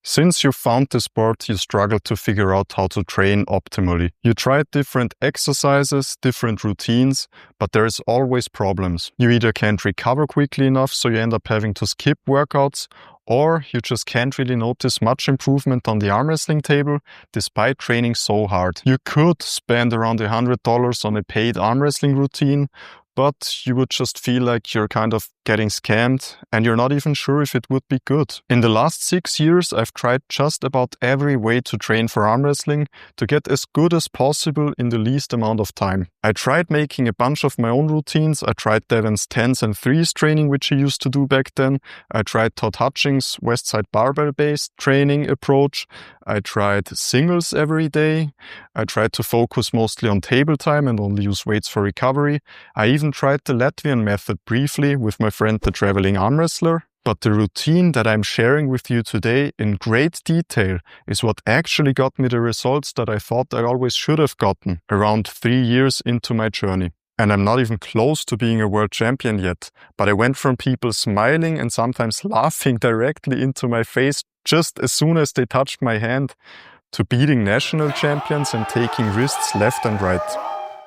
Since you found the sport, you struggled to figure out how to train optimally. You tried different exercises, different routines, but there's always problems. You either can't recover quickly enough, so you end up having to skip workouts, or you just can't really notice much improvement on the arm wrestling table despite training so hard. You could spend around $100 on a paid arm wrestling routine, but you would just feel like you're kind of getting scammed and you're not even sure if it would be good. In the last 6 years, I've tried just about every way to train for arm wrestling to get as good as possible in the least amount of time. I tried making a bunch of my own routines. I tried Devon's 10s and 3s training, which he used to do back then. I tried Todd Hutchings' Westside barbell-based training approach. I tried singles every day. I tried to focus mostly on table time and only use weights for recovery. I even tried the Latvian method briefly with my friend the traveling arm wrestler. But the routine that I'm sharing with you today in great detail is what actually got me the results that I thought I always should have gotten around 3 years into my journey. And I'm not even close to being a world champion yet, but I went from people smiling and sometimes laughing directly into my face just as soon as they touched my hand to beating national champions and taking wrists left and right.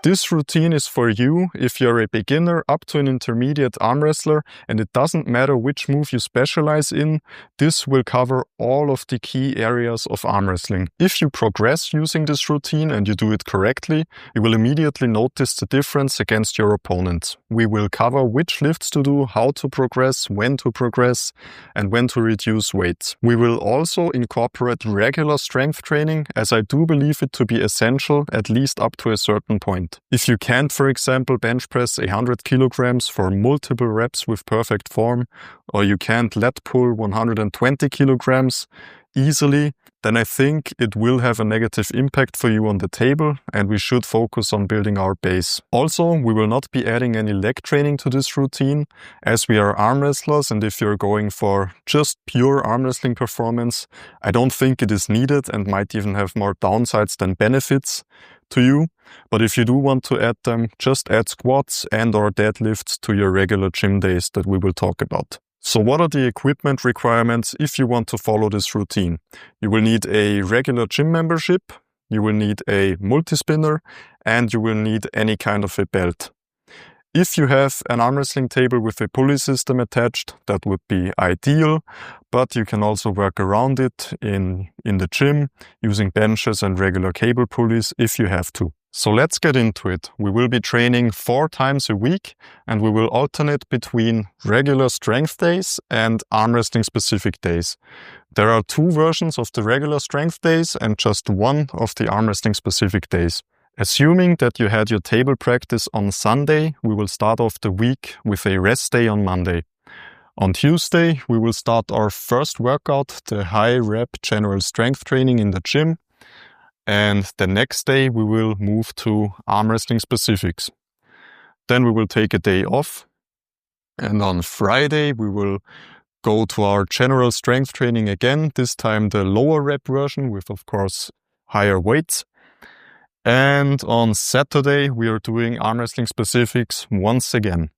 This routine is for you if you're a beginner up to an intermediate arm wrestler, and it doesn't matter which move you specialize in, this will cover all of the key areas of arm wrestling. If you progress using this routine and you do it correctly, you will immediately notice the difference against your opponents. We will cover which lifts to do, how to progress, when to progress, and when to reduce weights. We will also incorporate regular strength training, as I do believe it to be essential, at least up to a certain point. If you can't, for example, bench press 100 kilograms for multiple reps with perfect form, or you can't lat pull 120 kilograms easily, then I think it will have a negative impact for you on the table, and we should focus on building our base. Also, we will not be adding any leg training to this routine, as we are arm wrestlers, and if you're going for just pure arm wrestling performance, I don't think it is needed and might even have more downsides than benefits to you. But if you do want to add them, just add squats and or deadlifts to your regular gym days that we will talk about. So what are the equipment requirements if you want to follow this routine? You will need a regular gym membership, you will need a multi-spinner, and you will need any kind of a belt. If you have an arm wrestling table with a pulley system attached, that would be ideal, but you can also work around it in the gym using benches and regular cable pulleys if you have to. So let's get into it. We will be training 4 times a week, and we will alternate between regular strength days and arm wrestling specific days. There are 2 versions of the regular strength days and just 1 of the arm wrestling specific days. Assuming that you had your table practice on Sunday, we will start off the week with a rest day on Monday. On Tuesday, we will start our first workout, the high rep general strength training in the gym. And the next day, we will move to arm wrestling specifics. Then we will take a day off. And on Friday, we will go to our general strength training again, this time the lower rep version with, of course, higher weights. And on Saturday, we are doing arm wrestling specifics once again.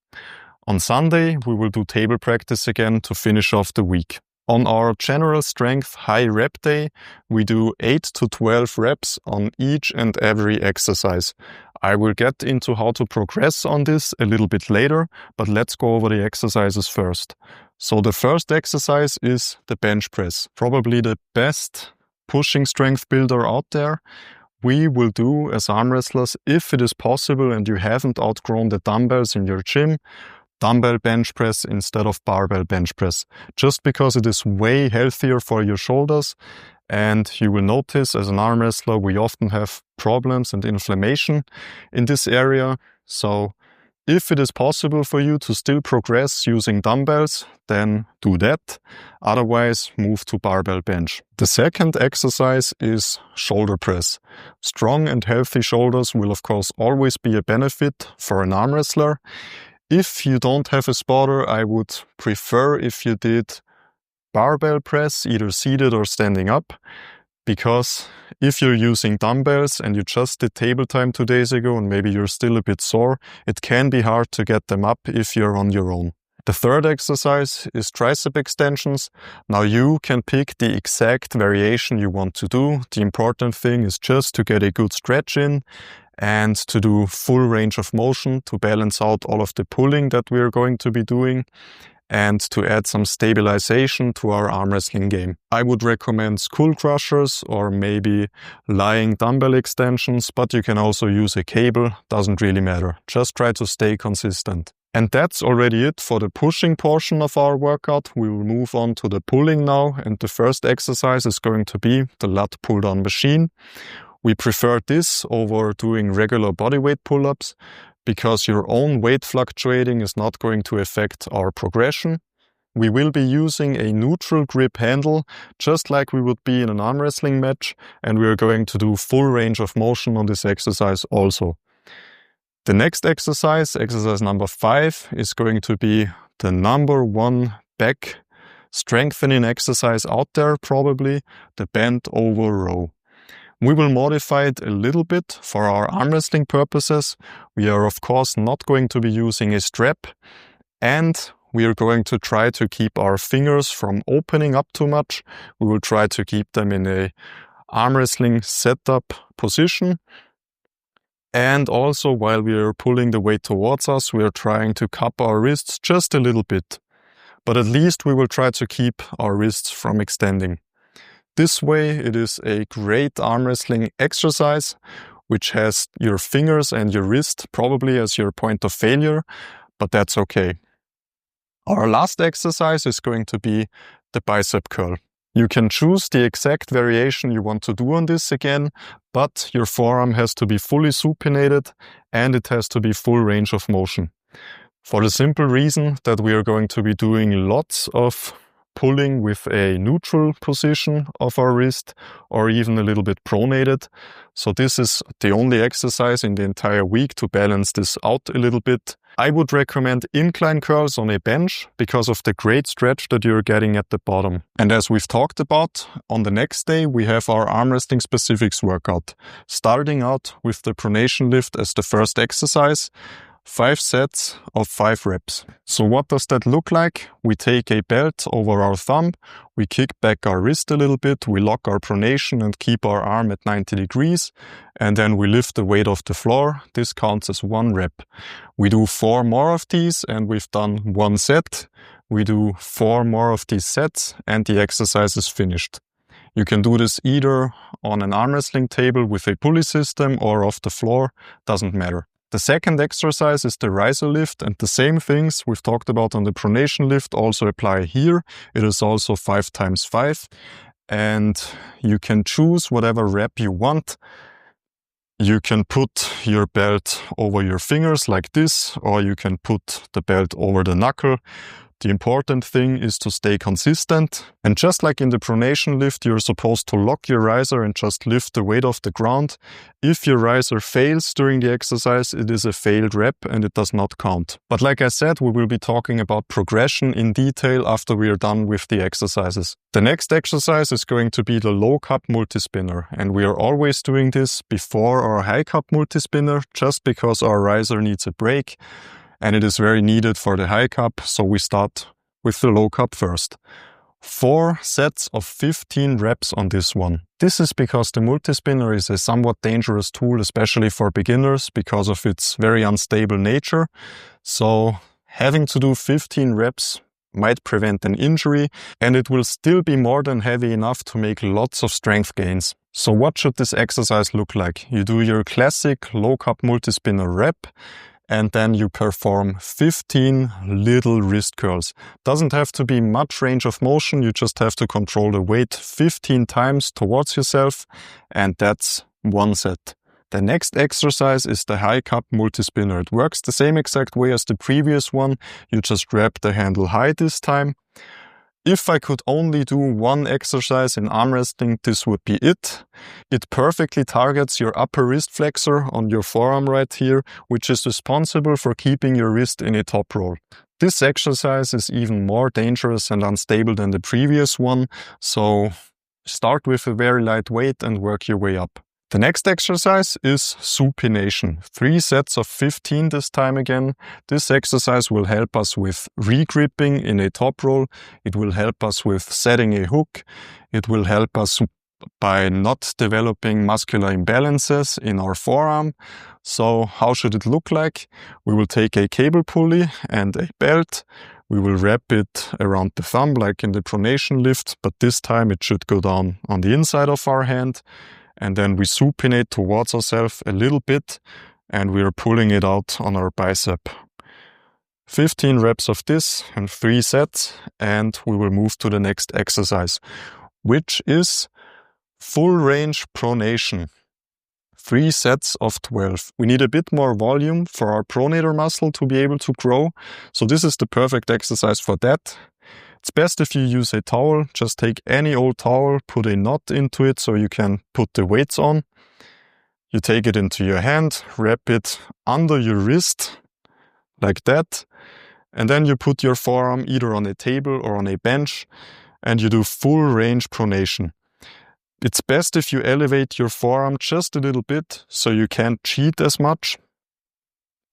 On Sunday, we will do table practice again to finish off the week. On our general strength high rep day, we do 8 to 12 reps on each and every exercise. I will get into how to progress on this a little bit later, but let's go over the exercises first. So the first exercise is the bench press, probably the best pushing strength builder out there. We will do as arm wrestlers, if it is possible and you haven't outgrown the dumbbells in your gym, dumbbell bench press instead of barbell bench press, just because it is way healthier for your shoulders. And you will notice as an arm wrestler, we often have problems and inflammation in this area. So if it is possible for you to still progress using dumbbells, then do that. Otherwise, move to barbell bench. The second exercise is shoulder press. Strong and healthy shoulders will of course always be a benefit for an arm wrestler. If you don't have a spotter, I would prefer if you did barbell press, either seated or standing up, because if you're using dumbbells and you just did table time 2 days ago and maybe you're still a bit sore, it can be hard to get them up if you're on your own. The third exercise is tricep extensions. Now you can pick the exact variation you want to do. The important thing is just to get a good stretch in and to do full range of motion to balance out all of the pulling that we are going to be doing and to add some stabilization to our arm wrestling game. I would recommend skull crushers or maybe lying dumbbell extensions, but you can also use a cable, doesn't really matter. Just try to stay consistent. And that's already it for the pushing portion of our workout. We will move on to the pulling now, and the first exercise is going to be the lat pull-down machine. We prefer this over doing regular bodyweight pull-ups because your own weight fluctuating is not going to affect our progression. We will be using a neutral grip handle, just like we would be in an arm wrestling match, and we are going to do full range of motion on this exercise also. The next exercise, exercise number 5, is going to be the number 1 back strengthening exercise out there, probably, the bent over row. We will modify it a little bit for our arm wrestling purposes. We are of course not going to be using a strap, and we are going to try to keep our fingers from opening up too much. We will try to keep them in a arm wrestling setup position. And also, while we are pulling the weight towards us, we are trying to cup our wrists just a little bit. But at least we will try to keep our wrists from extending. This way, it is a great arm wrestling exercise, which has your fingers and your wrist probably as your point of failure, but that's okay. Our last exercise is going to be the bicep curl. You can choose the exact variation you want to do on this again, but your forearm has to be fully supinated and it has to be full range of motion. For the simple reason that we are going to be doing lots of pulling with a neutral position of our wrist or even a little bit pronated. So this is the only exercise in the entire week to balance this out a little bit. I would recommend incline curls on a bench because of the great stretch that you're getting at the bottom. And as we've talked about, on the next day we have our arm wrestling specifics workout, starting out with the pronation lift as the first exercise. 5 sets of 5 reps. So what does that look like? We take a belt over our thumb, we kick back our wrist a little bit, we lock our pronation and keep our arm at 90 degrees, and then we lift the weight off the floor. This counts as 1 rep. We do 4 more of these and we've done 1 set. We do 4 more of these sets and the exercise is finished. You can do this either on an arm wrestling table with a pulley system or off the floor, doesn't matter. The second exercise is the riser lift, and the same things we've talked about on the pronation lift also apply here. It is also 5 times 5, and you can choose whatever rep you want. You can put your belt over your fingers like this, or you can put the belt over the knuckle. The important thing is to stay consistent. And just like in the pronation lift, you're supposed to lock your riser and just lift the weight off the ground. If your riser fails during the exercise, it is a failed rep and it does not count. But like I said, we will be talking about progression in detail after we are done with the exercises. The next exercise is going to be the low cup multispinner. And we are always doing this before our high cup multispinner, just because our riser needs a break. And it is very needed for the high cup, so we start with the low cup first. 4 sets of 15 reps on this one. This is because the multispinner is a somewhat dangerous tool, especially for beginners, because of its very unstable nature. So having to do 15 reps might prevent an injury, and it will still be more than heavy enough to make lots of strength gains. So what should this exercise look like? You do your classic low cup multispinner rep, and then you perform 15 little wrist curls. Doesn't have to be much range of motion, you just have to control the weight 15 times towards yourself, and that's 1 set. The next exercise is the high cup multispinner. It works the same exact way as the previous one, you just grab the handle high this time. If I could only do 1 exercise in arm wrestling, this would be it. It perfectly targets your upper wrist flexor on your forearm right here, which is responsible for keeping your wrist in a top roll. This exercise is even more dangerous and unstable than the previous one, so start with a very light weight and work your way up. The next exercise is supination. 3 sets of 15 this time again. This exercise will help us with regripping in a top roll. It will help us with setting a hook. It will help us by not developing muscular imbalances in our forearm. So how should it look like? We will take a cable pulley and a belt. We will wrap it around the thumb like in the pronation lift, but this time it should go down on the inside of our hand. And then we supinate towards ourselves a little bit and we are pulling it out on our bicep. 15 reps of this and 3 sets, and we will move to the next exercise, which is full range pronation. 3 sets of 12. We need a bit more volume for our pronator muscle to be able to grow. So this is the perfect exercise for that. It's best if you use a towel. Just take any old towel, put a knot into it so you can put the weights on. You take it into your hand, wrap it under your wrist like that. And then you put your forearm either on a table or on a bench and you do full range pronation. It's best if you elevate your forearm just a little bit so you can't cheat as much.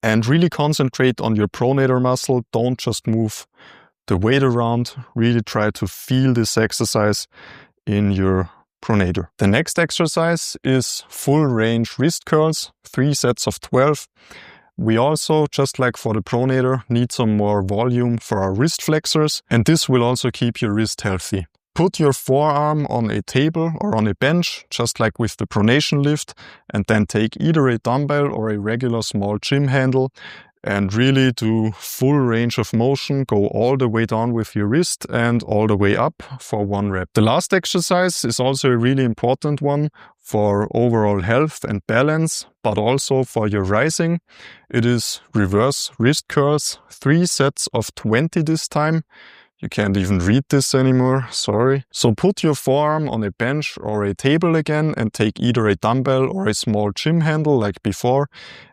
And really concentrate on your pronator muscle. Don't just move the weight around. Really try to feel this exercise in your pronator. The next exercise is full range wrist curls, 3 sets of 12. We also, just like for the pronator, need some more volume for our wrist flexors, and this will also keep your wrist healthy. Put your forearm on a table or on a bench, just like with the pronation lift, and then take either a dumbbell or a regular small gym handle and really do full range of motion. Go all the way down with your wrist and all the way up for 1 rep. The last exercise is also a really important one for overall health and balance, but also for your rising. It is reverse wrist curls, 3 sets of 20 this time. You can't even read this anymore, sorry. So put your forearm on a bench or a table again and take either a dumbbell or a small gym handle like before,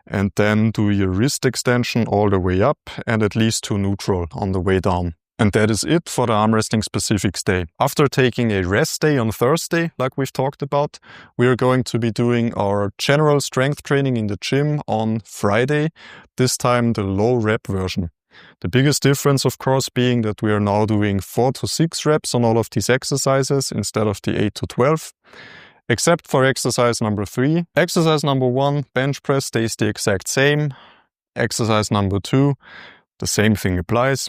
and then do your wrist extension all the way up and at least to neutral on the way down. And that is it for the Arm Wrestling Specifics day. After taking a rest day on Thursday, like we've talked about, we are going to be doing our general strength training in the gym on Friday, this time the low rep version. The biggest difference, of course, being that we are now doing 4 to 6 reps on all of these exercises instead of the 8 to 12, except for exercise number 3. Exercise number 1, bench press, stays the exact same. Exercise number 2, the same thing applies.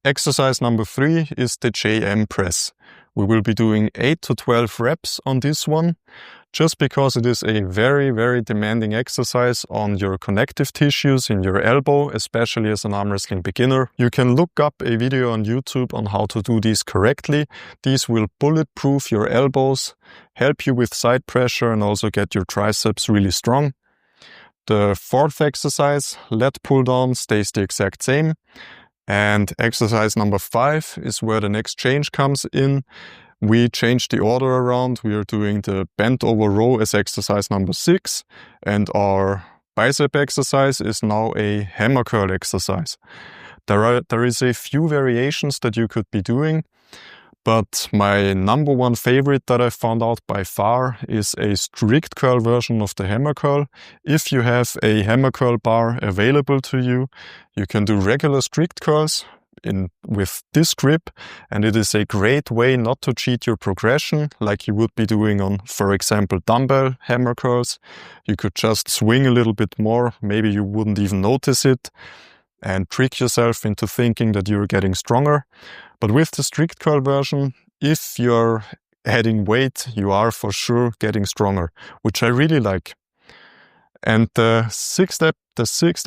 Exercise number 3 is the JM press. We will be doing 8 to 12 reps on this one, just because it is a very, very demanding exercise on your connective tissues in your elbow, especially as an arm wrestling beginner. You can look up a video on YouTube on how to do these correctly. These will bulletproof your elbows, help you with side pressure, and also get your triceps really strong. The 4th exercise, lat pull down, stays the exact same. And exercise number 5 is where the next change comes in. We changed the order around. We are doing the bent over row as exercise number 6, and our bicep exercise is now a hammer curl exercise. There is a few variations that you could be doing, but my number 1 favorite that I found out by far is a strict curl version of the hammer curl. If you have a hammer curl bar available to you, you can do regular strict curls with this grip, and it is a great way not to cheat your progression like you would be doing on, for example, dumbbell hammer curls. You could just swing a little bit more, maybe you wouldn't even notice it, and trick yourself into thinking that you're getting stronger. But with the strict curl version, if you're adding weight, you are for sure getting stronger, which I really like. And the sixth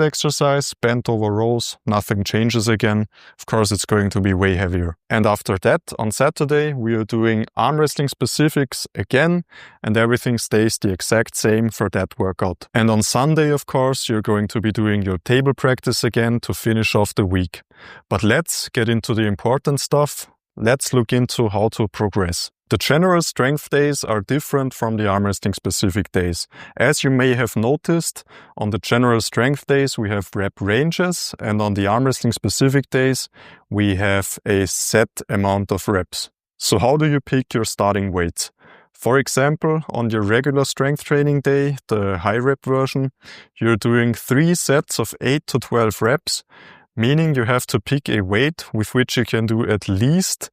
exercise, bent over rows, nothing changes again. Of course, it's going to be way heavier. And after that, on Saturday, we are doing arm wrestling specifics again, and everything stays the exact same for that workout. And on Sunday, of course, you're going to be doing your table practice again to finish off the week. But let's get into the important stuff. Let's look into how to progress. The general strength days are different from the arm wrestling specific days. As you may have noticed, on the general strength days we have rep ranges, and on the arm wrestling specific days we have a set amount of reps. So how do you pick your starting weight? For example, on your regular strength training day, the high rep version, you're doing 3 sets of 8 to 12 reps, meaning you have to pick a weight with which you can do at least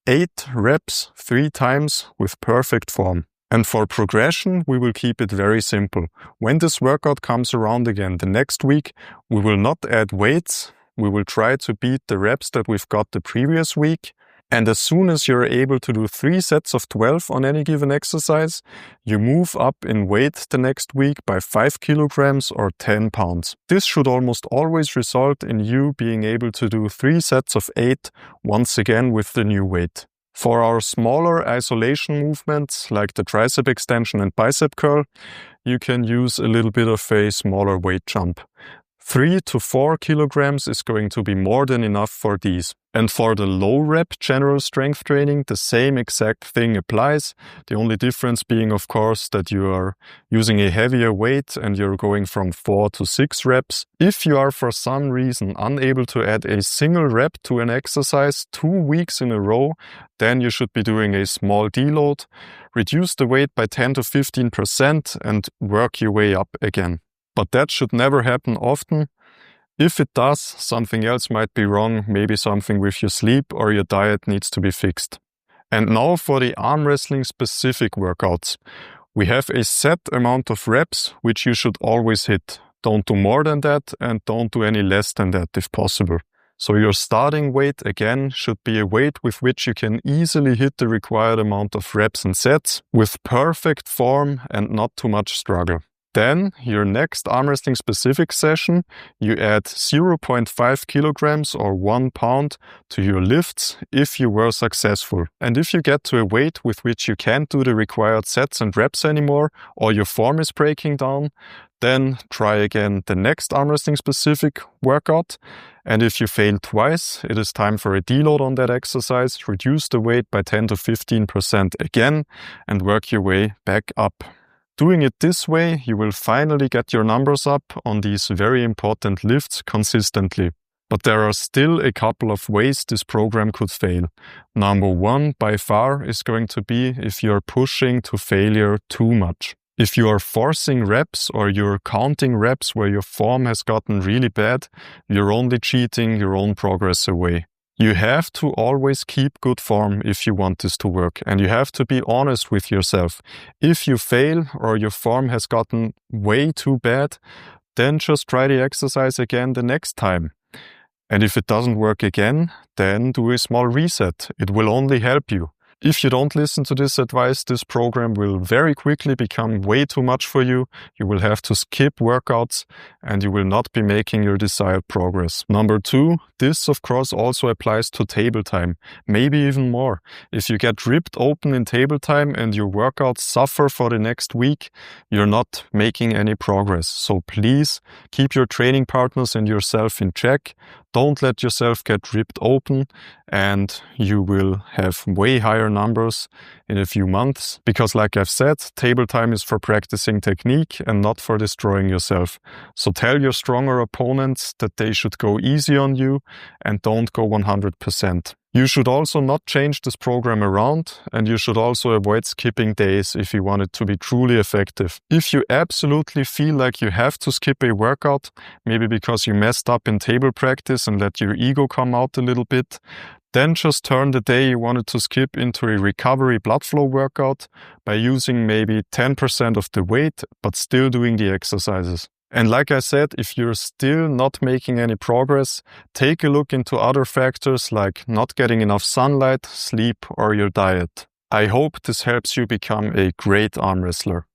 8 reps 3 times with perfect form. And for progression, we will keep it very simple. When this workout comes around again the next week, we will not add weights. We will try to beat the reps that we've got the previous week. And as soon as you're able to do 3 sets of 12 on any given exercise, you move up in weight the next week by 5 kilograms or 10 pounds. This should almost always result in you being able to do 3 sets of 8 once again with the new weight. For our smaller isolation movements, like the tricep extension and bicep curl, you can use a little bit of a smaller weight jump. 3 to 4 kilograms is going to be more than enough for these. And for the low rep general strength training, the same exact thing applies. The only difference being, of course, that you are using a heavier weight and you're going from 4 to 6 reps. If you are for some reason unable to add a single rep to an exercise 2 weeks in a row, then you should be doing a small deload, reduce the weight by 10 to 15% and work your way up again. But that should never happen often. If it does, something else might be wrong, maybe something with your sleep or your diet needs to be fixed. And now for the arm wrestling specific workouts. We have a set amount of reps which you should always hit. Don't do more than that and don't do any less than that if possible. So your starting weight again should be a weight with which you can easily hit the required amount of reps and sets with perfect form and not too much struggle. Then, your next arm wrestling specific session, you add 0.5 kilograms or 1 pound to your lifts if you were successful. And if you get to a weight with which you can't do the required sets and reps anymore, or your form is breaking down, then try again the next arm wrestling specific workout. And if you fail twice, it is time for a deload on that exercise, reduce the weight by 10 to 15% again, and work your way back up. Doing it this way, you will finally get your numbers up on these very important lifts consistently. But there are still a couple of ways this program could fail. Number 1, by far, is going to be if you're pushing to failure too much. If you are forcing reps or you're counting reps where your form has gotten really bad, you're only cheating your own progress away. You have to always keep good form if you want this to work, and you have to be honest with yourself. If you fail or your form has gotten way too bad, then just try the exercise again the next time. And if it doesn't work again, then do a small reset. It will only help you. If you don't listen to this advice, this program will very quickly become way too much for you. You will have to skip workouts and you will not be making your desired progress. Number 2, this of course also applies to table time, maybe even more. If you get ripped open in table time and your workouts suffer for the next week, you're not making any progress. So please keep your training partners and yourself in check. Don't let yourself get ripped open and you will have way higher numbers in a few months. Because like I've said, table time is for practicing technique and not for destroying yourself. So tell your stronger opponents that they should go easy on you and don't go 100%. You should also not change this program around, and you should also avoid skipping days if you want it to be truly effective. If you absolutely feel like you have to skip a workout, maybe because you messed up in table practice and let your ego come out a little bit, then just turn the day you wanted to skip into a recovery blood flow workout by using maybe 10% of the weight, but still doing the exercises. And like I said, if you're still not making any progress, take a look into other factors like not getting enough sunlight, sleep, or your diet. I hope this helps you become a great arm wrestler.